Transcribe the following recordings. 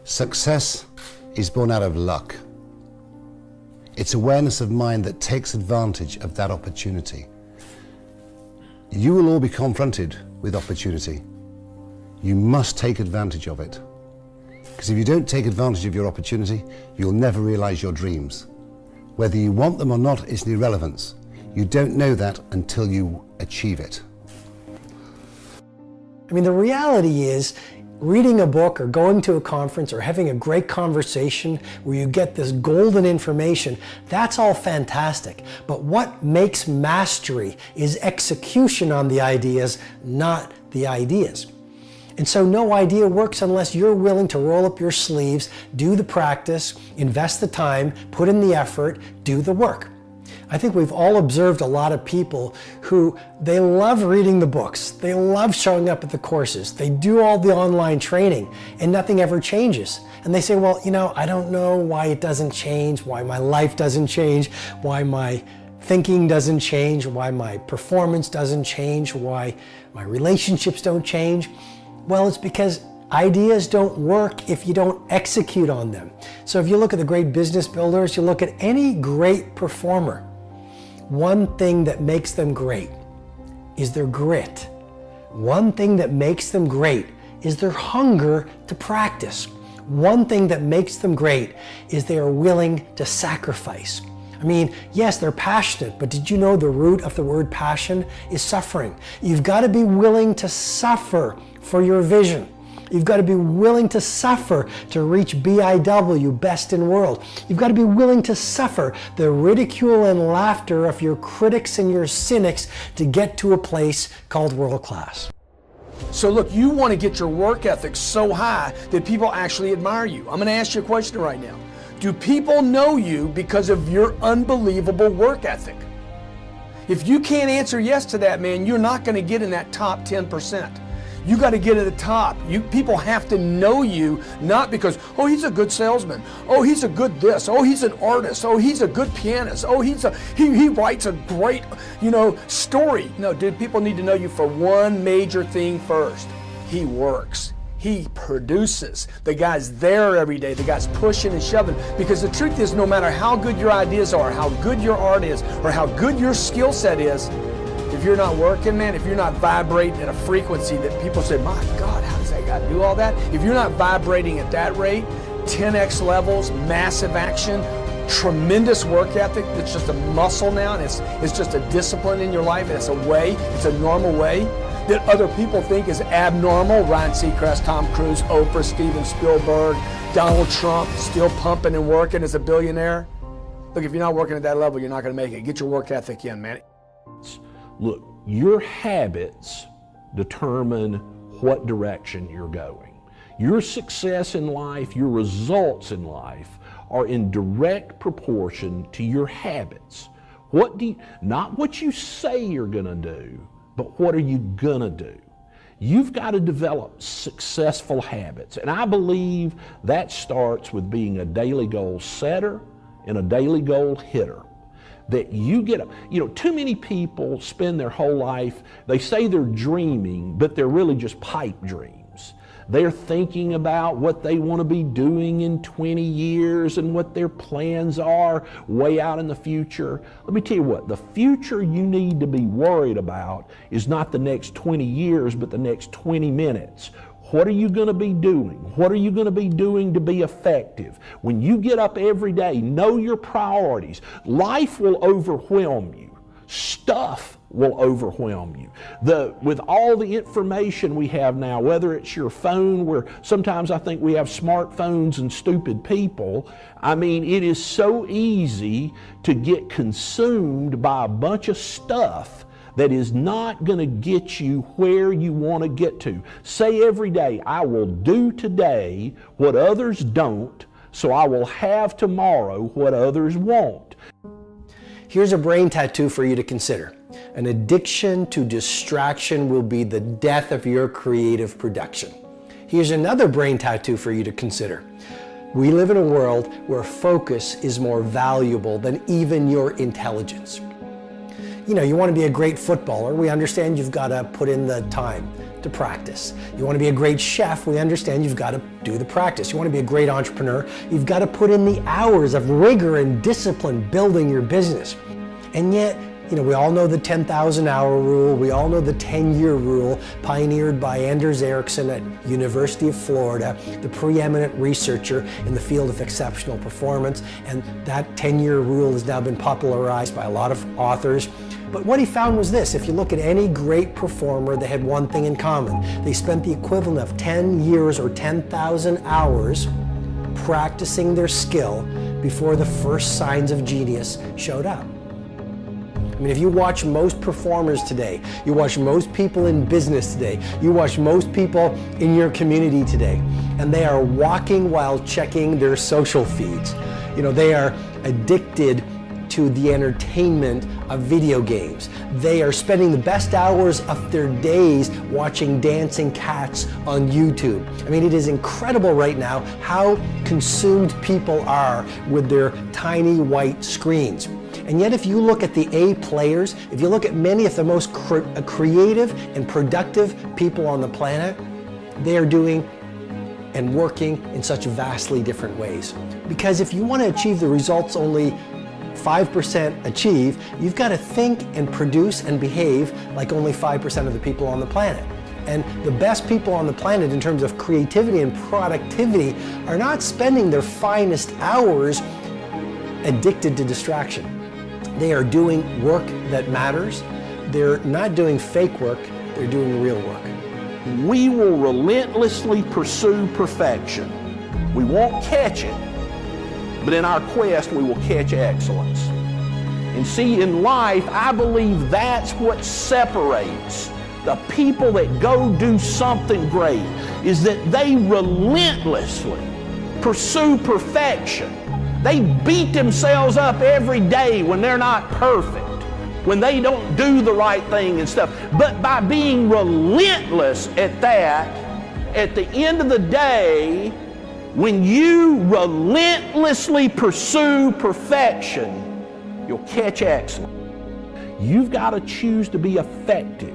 Success is born out of luck. It's awareness of mind that takes advantage of that opportunity. You will all be confronted with opportunity. You must take advantage of it. Because if you don't take advantage of your opportunity, you'll never realize your dreams. Whether you want them or not is an irrelevance. You don't know that until you achieve it. I mean, the reality is, reading a book or going to a conference or having a great conversation where you get this golden information, that's all fantastic. But what makes mastery is execution on the ideas, not the ideas. And so no idea works unless you're willing to roll up your sleeves, do the practice, invest the time, put in the effort, do the work. I think we've all observed a lot of people who they love reading the books, they love showing up at the courses, they do all the online training, and nothing ever changes. And they say, well, you know, I don't know why it doesn't change, why my life doesn't change, why my thinking doesn't change, why my performance doesn't change, why my relationships don't change. Well, it's because ideas don't work if you don't execute on them. So if you look at the great business builders, you look at any great performer, one thing that makes them great is their grit. One thing that makes them great is their hunger to practice. One thing that makes them great is they are willing to sacrifice. I mean, yes, they're passionate, but did you know the root of the word passion is suffering? You've got to be willing to suffer for your vision. You've got to be willing to suffer to reach BIW, best in world. You've got to be willing to suffer the ridicule and laughter of your critics and your cynics to get to a place called world class. So look, you want to get your work ethic so high that people actually admire you. I'm going to ask you a question right now. Do people know you because of your unbelievable work ethic? If you can't answer yes to that, man, you're not going to get in that top 10%. You got to get at the top. People have to know you, not because, oh, he's a good salesman. Oh, he's a good this. Oh, he's an artist. Oh, he's a good pianist. Oh, he writes a great, story. No, dude, people need to know you for one major thing first. He works. He produces. The guy's there every day. The guy's pushing and shoving. Because the truth is, no matter how good your ideas are, how good your art is, or how good your skill set is, if you're not working, man, if you're not vibrating at a frequency that people say, my God, how does that guy do all that? If you're not vibrating at that rate, 10x levels, massive action, tremendous work ethic that's just a muscle now, and it's just a discipline in your life, and it's a way, it's a normal way that other people think is abnormal. Ryan Seacrest, Tom Cruise, Oprah, Steven Spielberg, Donald Trump, still pumping and working as a billionaire. Look, if you're not working at that level, you're not going to make it. Get your work ethic in, man. Look, your habits determine what direction you're going. Your success in life, your results in life are in direct proportion to your habits. Not what you say you're gonna do, but what are you gonna do? You've got to develop successful habits. And I believe that starts with being a daily goal setter and a daily goal hitter. That you get up. Too many people spend their whole life, they say they're dreaming, but they're really just pipe dreams. They're thinking about what they want to be doing in 20 years and what their plans are way out in the future. Let me tell you what, the future you need to be worried about is not the next 20 years, but the next 20 minutes. What are you going to be doing? What are you going to be doing to be effective? When you get up every day, know your priorities. Life will overwhelm you. Stuff will overwhelm you. With all the information we have now, whether it's your phone, where sometimes I think we have smartphones and stupid people, it is so easy to get consumed by a bunch of stuff that is not going to get you where you want to get to. Say every day, I will do today what others don't, so I will have tomorrow what others won't. Here's a brain tattoo for you to consider. An addiction to distraction will be the death of your creative production. Here's another brain tattoo for you to consider. We live in a world where focus is more valuable than even your intelligence. You want to be a great footballer. We understand you've got to put in the time. to practice. You want to be a great chef, we understand you've got to do the practice. You want to be a great entrepreneur, you've got to put in the hours of rigor and discipline building your business. And yet, we all know the 10,000 hour rule, we all know the 10-year rule pioneered by Anders Ericsson at University of Florida, the preeminent researcher in the field of exceptional performance, and that 10-year rule has now been popularized by a lot of authors. But what he found was this: if you look at any great performer, they had one thing in common. They spent the equivalent of 10 years or 10,000 hours practicing their skill before the first signs of genius showed up. I mean, if you watch most performers today, you watch most people in business today, you watch most people in your community today, and they are walking while checking their social feeds. They are addicted to the entertainment of video games. They are spending the best hours of their days watching dancing cats on YouTube. I mean, it is incredible right now how consumed people are with their tiny white screens. And yet, if you look at the A players, if you look at many of the most creative and productive people on the planet, they are doing and working in such vastly different ways. Because if you want to achieve the results only 5% achieve, you've got to think and produce and behave like only 5% of the people on the planet. And the best people on the planet in terms of creativity and productivity are not spending their finest hours addicted to distraction. They are doing work that matters. They're not doing fake work, they're doing real work. We will relentlessly pursue perfection. We won't catch it, but in our quest, we will catch excellence. And see, in life, I believe that's what separates the people that go do something great, is that they relentlessly pursue perfection. They beat themselves up every day when they're not perfect, when they don't do the right thing and stuff. But by being relentless at that, at the end of the day, when you relentlessly pursue perfection, you'll catch excellence. You've got to choose to be effective.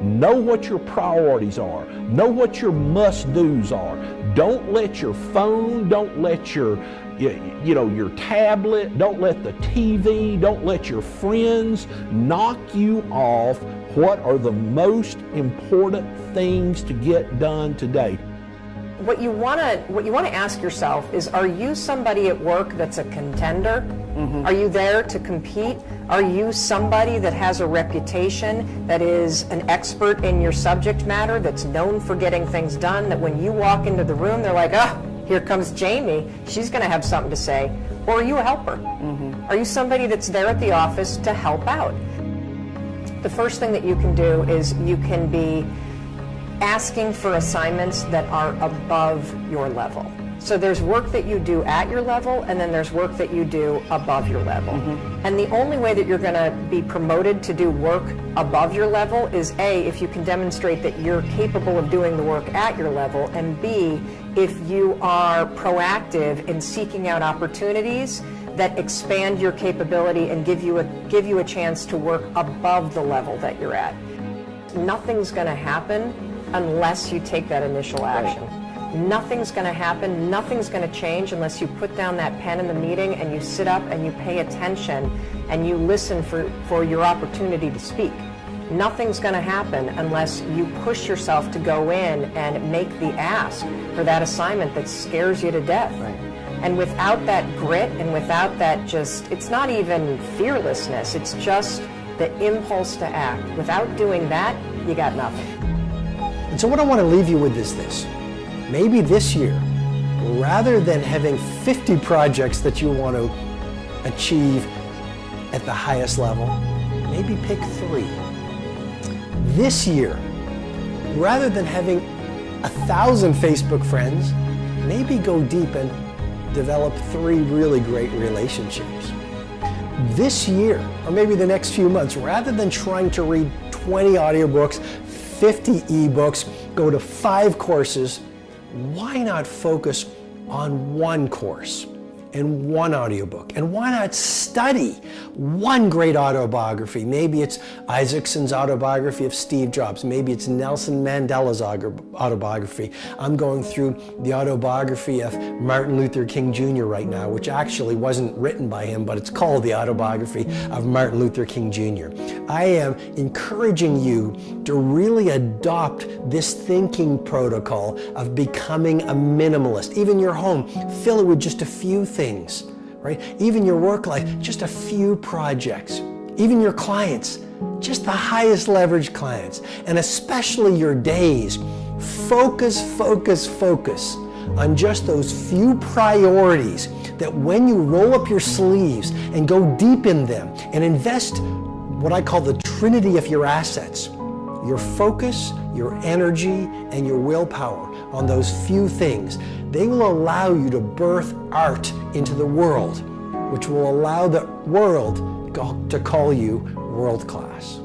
Know what your priorities are. Know what your must-dos are. Don't let your phone, don't let your tablet, don't let the TV, don't let your friends knock you off what are the most important things to get done today. What you want to ask yourself is, are you somebody at work that's a contender? Mm-hmm. Are you there to compete? Are you somebody that has a reputation, that is an expert in your subject matter, that's known for getting things done, that when you walk into the room, they're like, here comes Jamie, she's going to have something to say? Or are you a helper? Mm-hmm. Are you somebody that's there at the office to help out? The first thing that you can do is you can be asking for assignments that are above your level. So there's work that you do at your level, and then there's work that you do above your level. Mm-hmm. And the only way that you're going to be promoted to do work above your level is A, if you can demonstrate that you're capable of doing the work at your level, and B, if you are proactive in seeking out opportunities that expand your capability and give you a chance to work above the level that you're at. Nothing's going to happen unless you take that initial action. Right. Nothing's going to happen, nothing's going to change unless you put down that pen in the meeting and you sit up and you pay attention and you listen for your opportunity to speak. Nothing's going to happen unless you push yourself to go in and make the ask for that assignment that scares you to death. Right. And without that grit and without that it's not even fearlessness, it's just the impulse to act. Without doing that, you got nothing. And so what I want to leave you with is this. Maybe this year, rather than having 50 projects that you want to achieve at the highest level, maybe pick 3. This year, rather than having 1,000 Facebook friends, maybe go deep and develop 3 really great relationships. This year, or maybe the next few months, rather than trying to read 20 audiobooks, 50 ebooks, go to 5 courses, why not focus on 1 course and one audiobook? And why not study one great autobiography? Maybe it's Isaacson's autobiography of Steve Jobs. Maybe it's Nelson Mandela's autobiography. I'm going through the autobiography of Martin Luther King Jr. right now, which actually wasn't written by him, but it's called the autobiography of Martin Luther King Jr. I am encouraging you to really adopt this thinking protocol of becoming a minimalist. Even your home, fill it with just a few things, right? Even your work life, just a few projects. Even your clients, just the highest leverage clients. And especially your days, focus on just those few priorities that when you roll up your sleeves and go deep in them and invest what I call the trinity of your assets, your focus, your energy, and your willpower on those few things, they will allow you to birth art into the world, which will allow the world to call you world class.